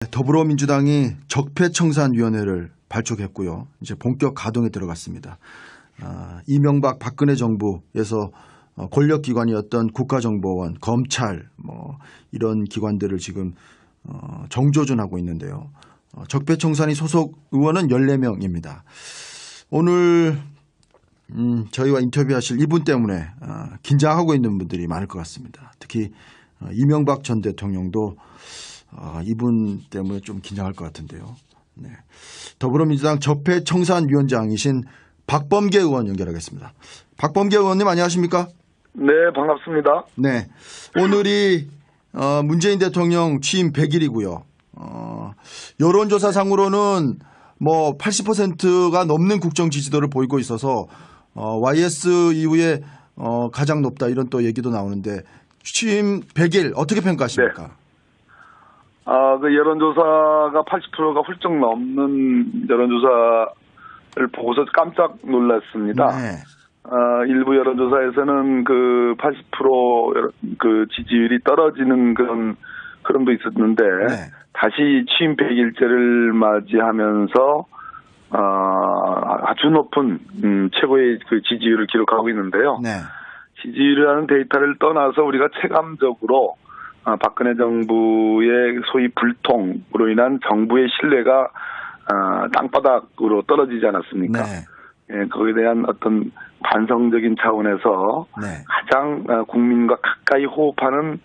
더불어민주당이 적폐청산위원회를 발족했고요. 이제 본격 가동에 들어갔습니다. 이명박 박근혜 정부에서 권력기관이었던 국가정보원, 검찰 이런 기관들을 지금 정조준하고 있는데요. 적폐청산위 소속 의원은 14명입니다. 오늘 저희와 인터뷰하실 이분 때문에 긴장하고 있는 분들이 많을 것 같습니다. 특히 이명박 전 대통령도 이분 때문에 좀 긴장할 것 같은데요. 네. 더불어민주당 적폐청산위원장이신 박범계 의원 연결하겠습니다. 박범계 의원님 안녕하십니까? 네, 반갑습니다. 네. 오늘이 문재인 대통령 취임 100일이고요. 여론조사상으로는 80%가 넘는 국정 지지도를 보이고 있어서 YS 이후에 가장 높다 이런 또 얘기도 나오는데 취임 100일 어떻게 평가하십니까? 네. 그 여론조사가 80%가 훌쩍 넘는 여론조사를 보고서 깜짝 놀랐습니다. 네. 일부 여론조사에서는 그 80% 그 지지율이 떨어지는 그런 흐름도 있었는데, 네. 다시 취임 100일째를 맞이하면서, 아주 높은, 최고의 그 지지율을 기록하고 있는데요. 네. 지지율이라는 데이터를 떠나서 우리가 체감적으로 박근혜 정부의 소위 불통으로 인한 정부의 신뢰가 땅바닥으로 떨어지지 않았습니까? 네. 예, 거기에 대한 어떤 반성적인 차원에서 네. 가장 국민과 가까이 호흡하는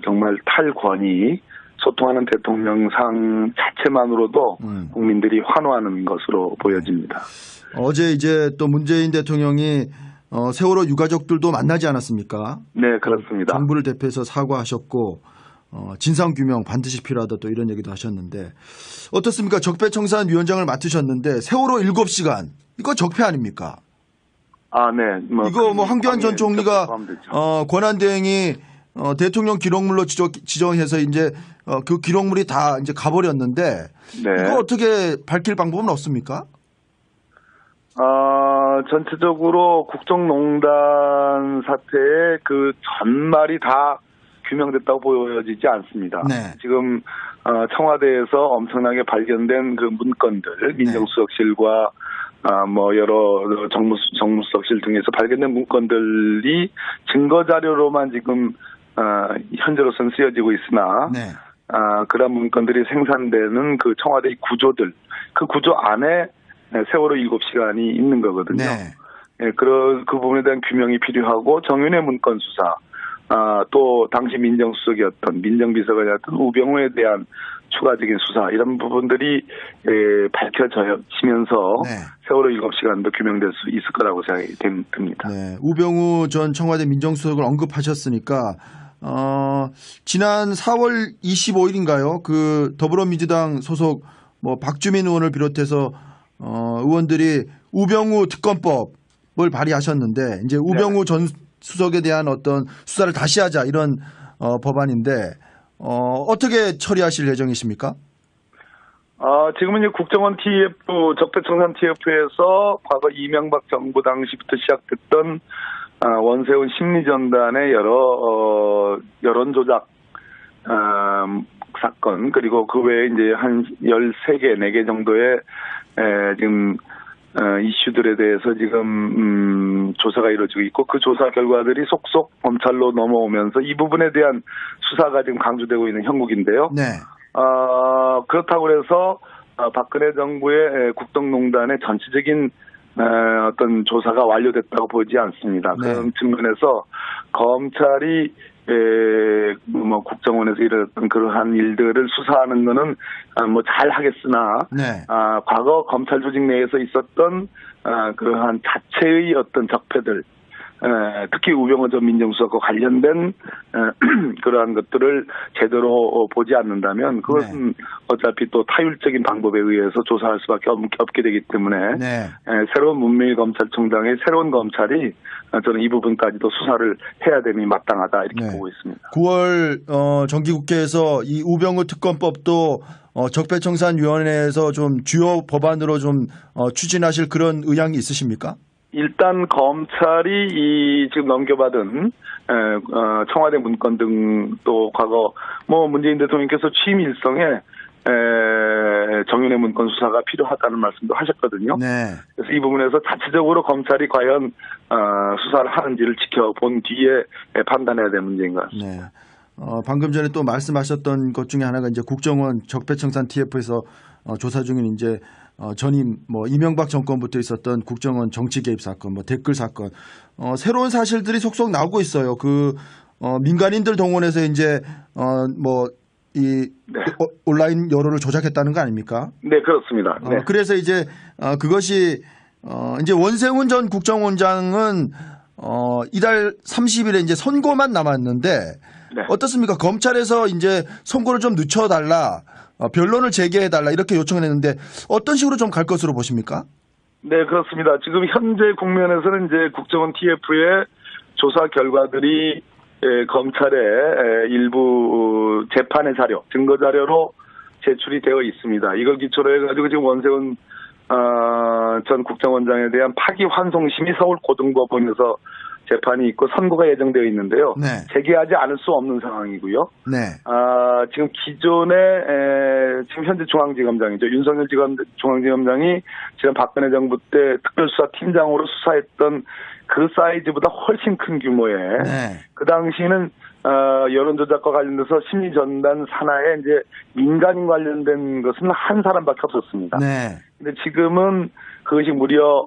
정말 탈권위 소통하는 대통령상 자체만으로도 국민들이 환호하는 것으로 보여집니다. 어제 이제 또 문재인 대통령이 세월호 유가족들도 만나지 않았습니까? 네, 그렇습니다. 정부를 대표해서 사과하셨고 진상규명 반드시 필요하다 또 이런 얘기도 하셨는데 어떻습니까? 적폐청산위원장을 맡으셨는데 세월호 7시간 이거 적폐 아닙니까? 네. 이거 황교안 전 총리가 권한대행이 대통령 기록물로 지정해서 이제 그 기록물이 다 이제 가버렸는데 네. 이거 어떻게 밝힐 방법은 없습니까? 전체적으로 국정농단 사태의 그 전말이 다 규명됐다고 보여지지 않습니다. 네. 지금 청와대에서 엄청나게 발견된 그 문건들, 민정수석실과 여러 정무수석실 등에서 발견된 문건들이 증거 자료로만 지금 현재로서는 쓰여지고 있으나 네. 그런 문건들이 생산되는 그 청와대의 구조들, 그 구조 안에 세월호 7시간이 있는 거거든요. 네. 예, 그 부분에 대한 규명이 필요하고 정윤회 문건 수사, 또 당시 민정수석이었던 민정비서관이었던 우병우에 대한 추가적인 수사 이런 부분들이 밝혀지면서 네. 세월호 7시간도 규명될 수 있을 거라고 생각이 듭니다. 네. 우병우 전 청와대 민정수석을 언급하셨으니까 지난 4월 25일인가요? 그 더불어민주당 소속 박주민 의원을 비롯해서 의원들이 우병우 특검법을 발의하셨는데 이제 우병우 전 수석에 대한 어떤 수사를 다시 하자 이런 법안인데 어떻게 처리하실 예정이십니까? 지금은 이제 국정원 TF 적폐청산 TF에서 과거 이명박 정부 당시부터 시작됐던 원세훈 심리전단의 여러 여론 조작 사건 그리고 그 외에 이제 한 13개, 4개 정도의 지금 이슈들에 대해서 지금 조사가 이루어지고 있고 그 조사 결과들이 속속 검찰로 넘어오면서 이 부분에 대한 수사가 지금 강조되고 있는 형국인데요. 네. 그렇다고 해서 박근혜 정부의 국정농단의 전체적인 어떤 조사가 완료됐다고 보지 않습니다. 네. 그런 측면에서 검찰이 국정원에서 이랬던 그러한 일들을 수사하는 거는 잘 하겠으나 네. 과거 검찰 조직 내에서 있었던 그러한 자체의 어떤 적폐들 특히 우병우 전 민정수석과 관련된 그러한 것들을 제대로 보지 않는다면 그것은 어차피 또 타율적인 방법에 의해서 조사할 수밖에 없게 되기 때문에 새로운 문명의 검찰총장의 새로운 검찰이 저는 이 부분까지도 수사를 해야 되니 마땅하다 이렇게 보고 있습니다. 9월 정기국회에서 이 우병우 특검법도 적폐청산위원회에서 좀 주요 법안으로 좀 추진하실 그런 의향이 있으십니까? 일단 검찰이 지금 넘겨받은 청와대 문건 등 또 과거 문재인 대통령께서 취임 일성에 정윤회 문건 수사가 필요하다는 말씀도 하셨거든요. 네. 그래서 이 부분에서 자체적으로 검찰이 과연 수사를 하는지를 지켜본 뒤에 판단해야 될 문제인 것 같습니다. 네. 방금 전에 또 말씀하셨던 것 중에 하나가 이제 국정원 적폐청산 TF에서 조사 중인 이제 전임 이명박 정권부터 있었던 국정원 정치 개입 사건, 댓글 사건, 새로운 사실들이 속속 나오고 있어요. 민간인들 동원해서 이제 네. 온라인 여론을 조작했다는 거 아닙니까? 네, 그렇습니다. 네. 그래서 이제 그것이 이제 원세훈 전 국정원장은 이달 30일에 이제 선고만 남았는데 네. 어떻습니까? 검찰에서 이제 선고를 좀 늦춰달라, 변론을 제기해달라 이렇게 요청을 했는데 어떤 식으로 좀 갈 것으로 보십니까? 네, 그렇습니다. 지금 현재 국면에서는 이제 국정원 TF의 조사 결과들이 검찰의 일부 재판의 자료, 증거 자료로 제출이 되어 있습니다. 이걸 기초로 해가지고 지금 원세훈 전 국정원장에 대한 파기환송심이 서울고등법원에서 재판이 있고 선고가 예정되어 있는데요. 네. 제기하지 않을 수 없는 상황이고요. 네. 지금 기존에 지금 현재 중앙지검장이죠. 윤석열 중앙지검장이 지난 박근혜 정부 때 특별수사팀장으로 수사했던 그 사이즈보다 훨씬 큰 규모의 네. 그 당시에는 여론조작과 관련돼서 심리전단 산하에 이제 민간인 관련된 것은 한 사람밖에 없었습니다. 네. 근데 지금은 그것이 무려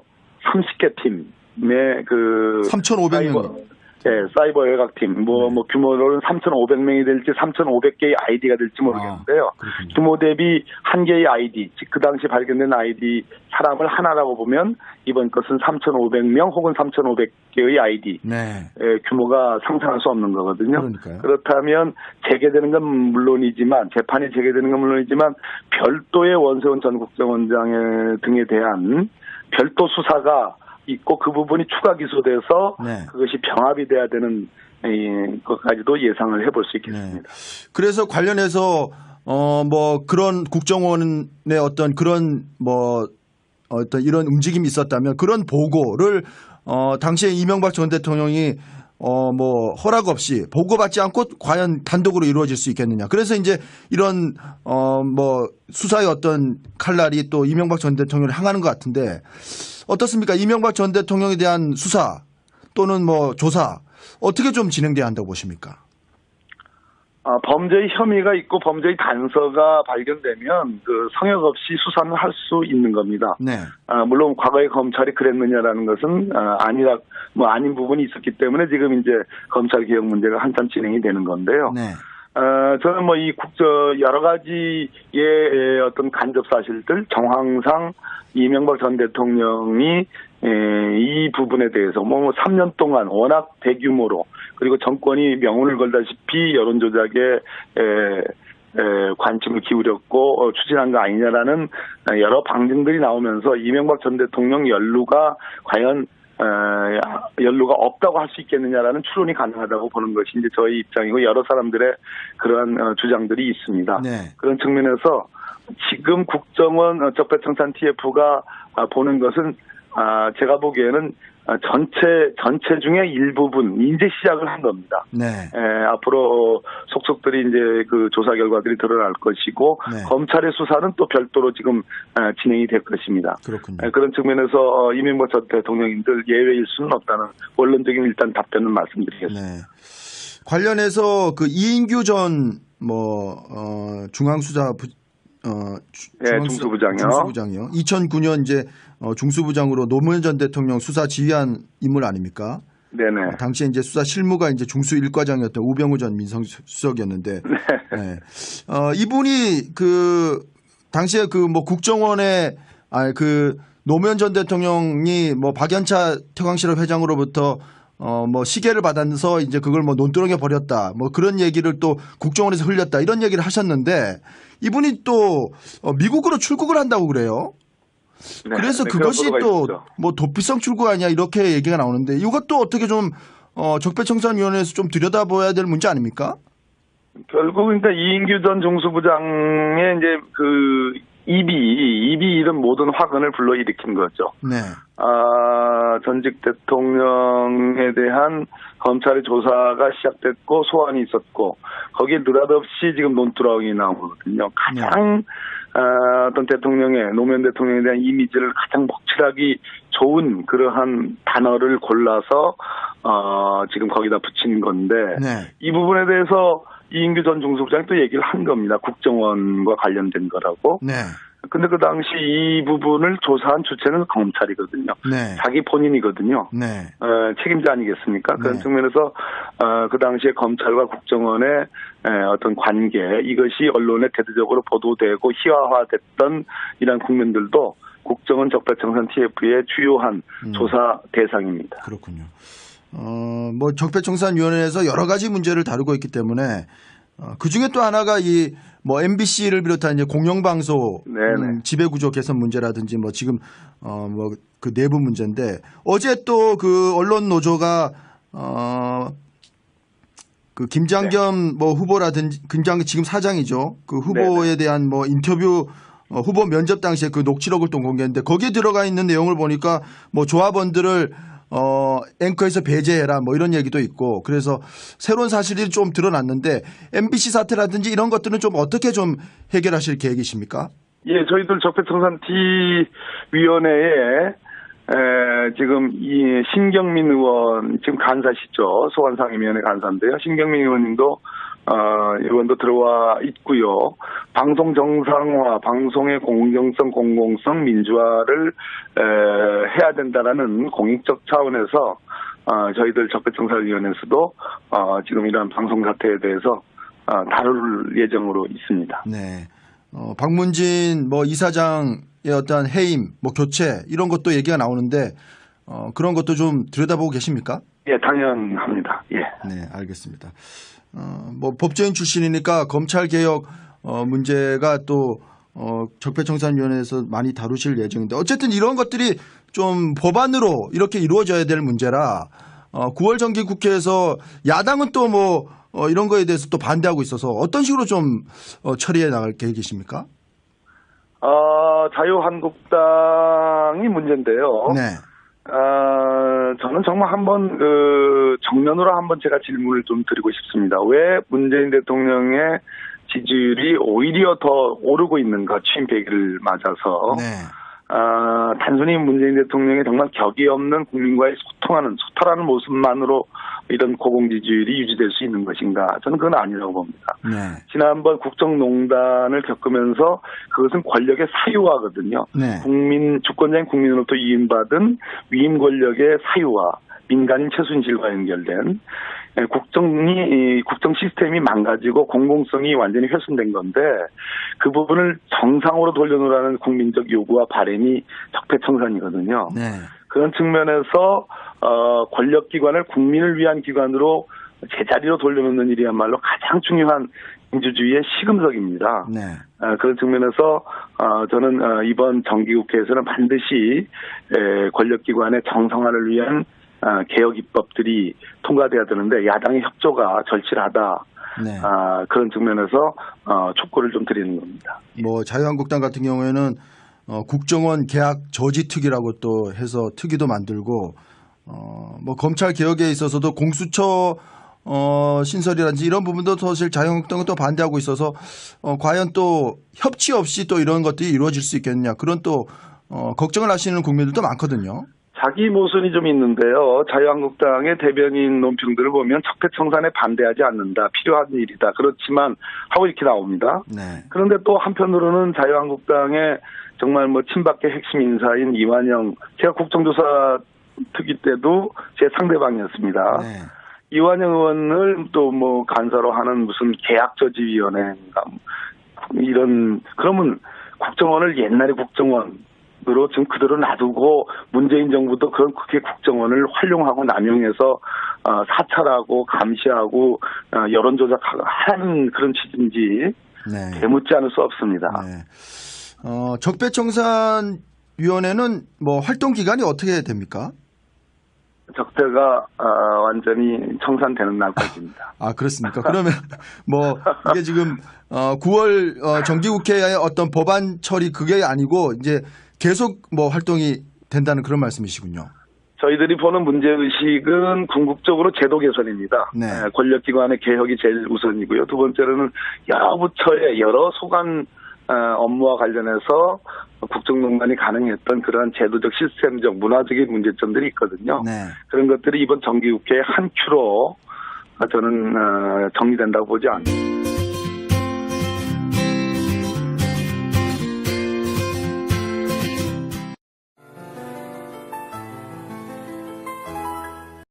30개 팀의 3,500명. 사이버 외곽팀, 규모로는 3,500명이 될지 3,500개의 아이디가 될지 모르겠는데요. 규모 대비 한 개의 아이디, 즉 그 당시 발견된 아이디 사람을 하나라고 보면 이번 것은 3,500명 혹은 3,500개의 아이디. 네. 규모가 상상할 수 없는 거거든요. 그러니까요. 그렇다면 재개되는 건 물론이지만, 재판이 재개되는 건 물론이지만 별도의 원세훈 전 국정원장 등에 대한 별도 수사가 있고 그 부분이 추가 기소돼서 네. 그것이 병합이 돼야 되는 것까지도 예상을 해볼 수 있겠습니다. 네. 그래서 관련해서 그런 국정원의 어떤 그런 어떤 이런 움직임이 있었다면 그런 보고를 당시에 이명박 전 대통령이 허락 없이 보고받지 않고 과연 단독으로 이루어질 수 있겠느냐. 그래서 이제 이런 수사의 어떤 칼날이 또 이명박 전 대통령을 향하는 것 같은데 어떻습니까? 이명박 전 대통령에 대한 수사 또는 조사 어떻게 좀 진행돼야 한다고 보십니까? 범죄의 혐의가 있고 범죄의 단서가 발견되면 그 성역 없이 수사는 할 수 있는 겁니다. 네. 물론 과거에 검찰이 그랬느냐라는 것은 아닌 부분이 있었기 때문에 지금 이제 검찰 개혁 문제가 한참 진행이 되는 건데요. 네. 저는 여러 가지의 어떤 간접 사실들, 정황상 이명박 전 대통령이 이 부분에 대해서 3년 동안 워낙 대규모로 그리고 정권이 명운을 걸다시피 여론조작에 관심을 기울였고 추진한 거 아니냐라는 여러 방증들이 나오면서 이명박 전 대통령 연루가 과연 연루가 없다고 할 수 있겠느냐라는 추론이 가능하다고 보는 것이 이제 저희 입장이고 여러 사람들의 그러한 주장들이 있습니다. 네. 그런 측면에서 지금 국정원 적폐청산 TF가 보는 것은 제가 보기에는 전체 중에 일부분 이제 시작을 한 겁니다. 네. 앞으로 속속들이 이제 그 조사 결과들이 드러날 것이고 네. 검찰의 수사는 또 별도로 지금 진행이 될 것입니다. 그렇군요. 그런 측면에서 이명박 전 대통령님들 예외일 수는 없다는 원론적인 일단 답변을 말씀드리겠습니다. 네. 관련해서 그 이인규 전 중앙수사 중수부장이요. 2009년 이제 중수부장으로 노무현 전 대통령 수사 지휘한 인물 아닙니까? 네네. 당시에 이제 수사 실무가 이제 중수 1과장이었던 우병우 전 민정수석이었는데, 네. 이분이 당시에 국정원에 노무현 전 대통령이 박연차 태광실업 회장으로부터 시계를 받아서 이제 그걸 논두렁에 버렸다. 그런 얘기를 또 국정원에서 흘렸다. 이런 얘기를 하셨는데 이분이 또 미국으로 출국을 한다고 그래요. 네, 그래서 그것이 또 도피성 출국 아니야 이렇게 얘기가 나오는데 이것도 어떻게 좀 적폐청산위원회에서 좀 들여다봐야 될 문제 아닙니까? 결국 그러니까 이인규 전 중수부장의 이제 입이 이런 모든 화근을 불러일으킨 거죠. 네. 전직 대통령에 대한 검찰의 조사가 시작됐고 소환이 있었고 거기에 느닷없이 지금 논두렁이 나오거든요. 가장 어떤 노무현 대통령에 대한 이미지를 가장 먹칠하기 좋은 그러한 단어를 골라서 지금 거기다 붙인 건데 네. 이 부분에 대해서 이인규 전 중수부장이 또 얘기를 한 겁니다. 국정원과 관련된 거라고. 네. 근데 그 당시 이 부분을 조사한 주체는 검찰이거든요. 네. 자기 본인이거든요. 네. 책임자 아니겠습니까? 그런 네. 측면에서 그 당시에 검찰과 국정원의 어떤 관계 이것이 언론에 대대적으로 보도되고 희화화됐던 이런 국면들도 국정원 적폐청산 TF의 주요한 조사 대상입니다. 그렇군요. 뭐 적폐청산위원회에서 여러 가지 문제를 다루고 있기 때문에 그 중에 또 하나가 뭐 MBC를 비롯한 이제 공영방송 지배구조 개선 문제라든지 뭐 지금 뭐 그 내부 문제인데 어제 또 그 언론 노조가 그 김장겸 뭐 후보라든지 지금 사장이죠. 그 후보에 대한 뭐 인터뷰 후보 면접 당시에 그 녹취록을 또 공개했는데 거기에 들어가 있는 내용을 보니까 뭐 조합원들을 앵커에서 배제해라 뭐 이런 얘기도 있고 그래서 새로운 사실이 좀 드러났는데 MBC 사태라든지 이런 것들은 좀 어떻게 좀 해결하실 계획이십니까? 예, 저희들 적폐청산위원회에 지금 이 신경민 의원 지금 간사시죠. 소환상임위원회 간사인데요. 신경민 의원님도 의원도 들어와 있고요. 방송 정상화, 방송의 공정성, 공공성, 민주화를 해야 된다라는 공익적 차원에서 저희들 적폐청산위원회에서도 지금 이러한 방송 사태에 대해서 다룰 예정으로 있습니다. 네. 박문진 뭐 이사장의 어떤 해임, 뭐 교체 이런 것도 얘기가 나오는데 그런 것도 좀 들여다보고 계십니까? 예, 당연합니다. 예. 네, 알겠습니다. 뭐 법조인 출신이니까 검찰 개혁 문제가 또 적폐청산위원회에서 많이 다루실 예정인데 어쨌든 이런 것들이 좀 법안으로 이렇게 이루어져야 될 문제라 9월 정기국회에서 야당은 또 뭐 이런 거에 대해서 또 반대하고 있어서 어떤 식으로 좀 처리해 나갈 계획이십니까? 자유한국당이 문제인데요. 네. 저는 정말 한번 정면으로 한번 제가 질문을 좀 드리고 싶습니다. 왜 문재인 대통령의 지지율이 오히려 더 오르고 있는가 취임 100일을 맞아서 네. 단순히 문재인 대통령의 정말 격이 없는 국민과의 소탈하는 모습만으로 이런 고공 지지율이 유지될 수 있는 것인가? 저는 그건 아니라고 봅니다. 네. 지난번 국정농단을 겪으면서 그것은 권력의 사유화거든요. 네. 주권자인 국민으로부터 위임받은 위임 권력의 사유화, 민간인 최순실과 연결된 국정 시스템이 망가지고 공공성이 완전히 훼손된 건데 그 부분을 정상으로 돌려놓으라는 국민적 요구와 바람이 적폐청산이거든요. 네. 그런 측면에서 권력기관을 국민을 위한 기관으로 제자리로 돌려놓는 일이야말로 가장 중요한 민주주의의 시금석입니다. 네. 그런 측면에서 저는 이번 정기국회에서는 반드시 권력기관의 정상화를 위한 개혁 입법들이 통과돼야 되는데 야당의 협조가 절실하다. 네. 그런 측면에서 촉구를 좀 드리는 겁니다. 뭐 자유한국당 같은 경우에는 국정원 계약 저지 특위라고 또 해서 특위도 만들고 뭐 검찰 개혁에 있어서도 공수처 신설이라든지 이런 부분도 사실 자유한국당은 또 반대하고 있어서 과연 또 협치 없이 또 이런 것들이 이루어질 수 있겠느냐 그런 또 걱정을 하시는 국민들도 많거든요. 자기 모순이 좀 있는데요. 자유한국당의 대변인 논평들을 보면 적폐청산에 반대하지 않는다. 필요한 일이다. 그렇지만 하고 이렇게 나옵니다. 네. 그런데 또 한편으로는 자유한국당의 정말 뭐 친박계 핵심 인사인 이완영, 제가 국정조사 특위 때도 제 상대방이었습니다. 네. 이완영 의원을 또 뭐 간사로 하는 무슨 계약저지위원회인가 그러면 국정원을 옛날의 국정원으로 지금 그대로 놔두고 문재인 정부도 그렇게 국정원을 활용하고 남용해서 사찰하고 감시하고 여론조작하는 그런 취지인지 네. 되묻지 않을 수 없습니다. 네. 적폐청산위원회는 뭐 활동 기간이 어떻게 됩니까? 적폐가 완전히 청산되는 날까지입니다. 아, 그렇습니까? 그러면 뭐 이게 지금 9월 정기국회의 어떤 법안 처리 그게 아니고 이제 계속 뭐 활동이 된다는 그런 말씀이시군요. 저희들이 보는 문제의식은 궁극적으로 제도 개선입니다. 네. 권력기관의 개혁이 제일 우선이고요. 두 번째로는 여러 부처의 여러 소관 업무와 관련해서 국정농단이 가능했던 그러한 제도적, 시스템적, 문화적인 문제점들이 있거든요. 네. 그런 것들이 이번 정기국회의 한 큐로 저는 정리된다고 보지 않습니다.